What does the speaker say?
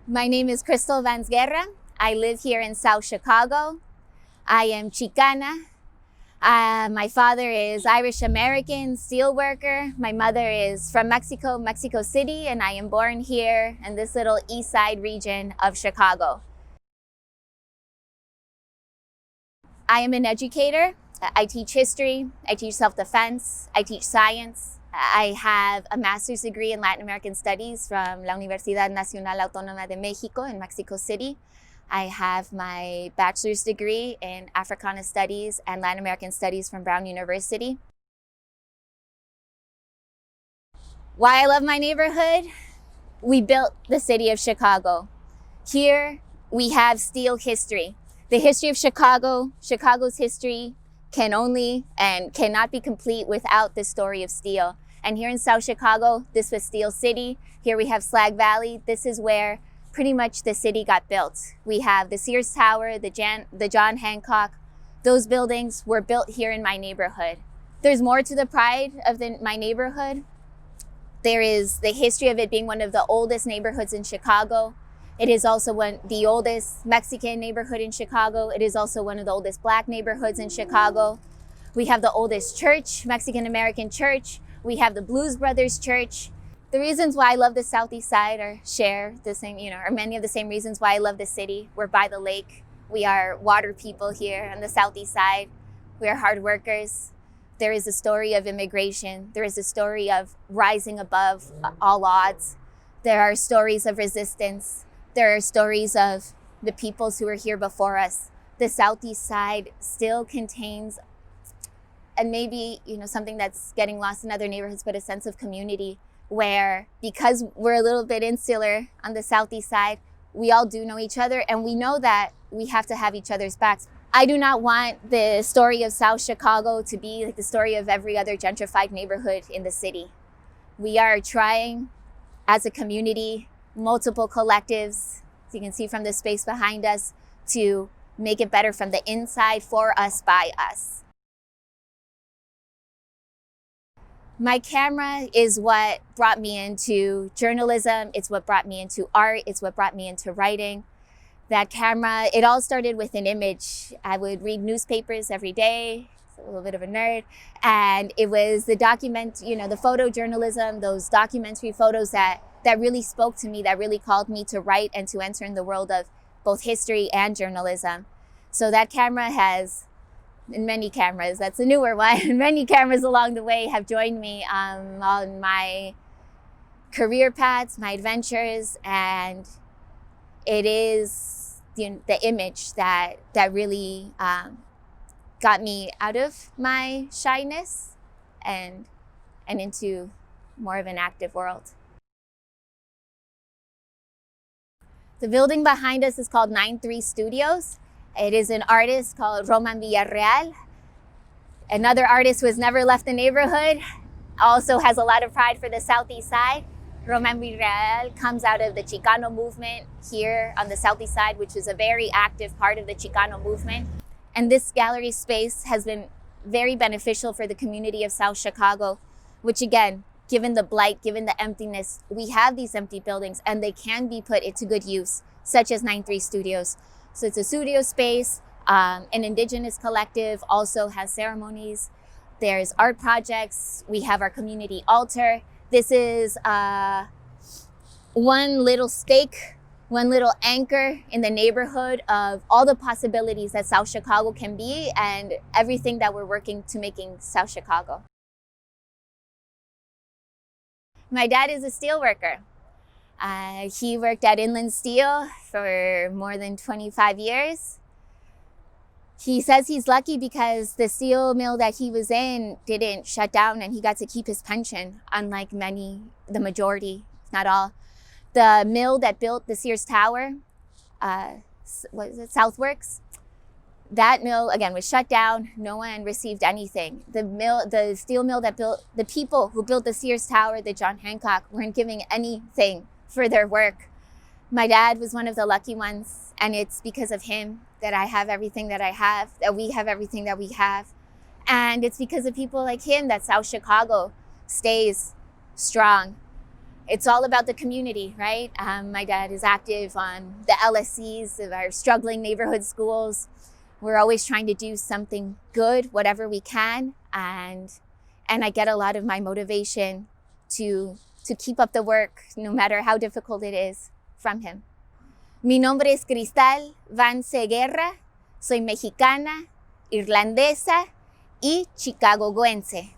My name is Crystal Vance Guerra. I live here in South Chicago. I am Chicana. My father is Irish American, steel worker. My mother is from Mexico, Mexico City, and I am born here in this little east side region of Chicago. I am an educator. I teach history, I teach self-defense, I teach science. I have a master's degree in Latin American Studies from La Universidad Nacional Autónoma de México in Mexico City. I have my bachelor's degree in Africana Studies and Latin American Studies from Brown University. Why I love my neighborhood? We built the city of Chicago. Here we have steel history. The history of Chicago, Chicago's history can only and cannot be complete without the story of steel. And here in South Chicago, this was Steel City. Here we have Slag Valley. This is where pretty much the city got built. We have the Sears Tower, the John Hancock. Those buildings were built here in my neighborhood. There's more to the pride of my neighborhood. There is the history of it being one of the oldest neighborhoods in Chicago. It is also the oldest Mexican neighborhood in Chicago. It is also one of the oldest Black neighborhoods in Chicago. We have the oldest church, Mexican American church. We have the Blues Brothers Church. The reasons why I love the Southeast Side share the same, are many of the same reasons why I love the city. We're by the lake. We are water people here on the Southeast Side. We are hard workers. There is a story of immigration. There is a story of rising above all odds. There are stories of resistance. There are stories of the peoples who were here before us. The Southeast Side still contains, and maybe something that's getting lost in other neighborhoods, but a sense of community where, because we're a little bit insular on the Southeast Side, we all do know each other, and we know that we have to have each other's backs. I do not want the story of South Chicago to be like the story of every other gentrified neighborhood in the city. We are trying as a community, multiple collectives, as you can see from the space behind us, to make it better from the inside, for us, by us. My camera is what brought me into journalism. It's what brought me into art. It's what brought me into writing. That camera, it all started with an image. I would read newspapers every day. A little bit of a nerd. And it was the the photojournalism, those documentary photos that really spoke to me, that really called me to write and to enter in the world of both history and journalism. So that camera has, and many cameras, that's a newer one, many cameras along the way have joined me on my career paths, my adventures, and it is the image that really got me out of my shyness and into more of an active world. The building behind us is called 9-3 Studios. It is an artist called Roman Villarreal. Another artist who has never left the neighborhood, also has a lot of pride for the Southeast Side. Roman Villarreal comes out of the Chicano movement here on the Southeast Side, which is a very active part of the Chicano movement. And this gallery space has been very beneficial for the community of South Chicago, which again, given the blight, given the emptiness, we have these empty buildings and they can be put into good use, such as 9-3 Studios. So it's a studio space. An indigenous collective also has ceremonies. There's art projects. We have our community altar. This is one little stake, one little anchor in the neighborhood of all the possibilities that South Chicago can be and everything that we're working to making South Chicago. My dad is a steel worker. He worked at Inland Steel for more than 25 years. He says he's lucky because the steel mill that he was in didn't shut down and he got to keep his pension, unlike the majority, not all. The mill that built the Sears Tower, Southworks, that mill, again, was shut down. No one received anything. The steel mill that built, the people who built the Sears Tower, the John Hancock, weren't giving anything for their work. My dad was one of the lucky ones, and it's because of him that I have everything that I have, that we have everything that we have. And it's because of people like him that South Chicago stays strong. it's all about the community, right? My dad is active on the LSCs of our struggling neighborhood schools. We're always trying to do something good, whatever we can, and I get a lot of my motivation to keep up the work, no matter how difficult it is, from him. Mi nombre es Crystal Vance Guerra. Soy mexicana, irlandesa y chicagoense.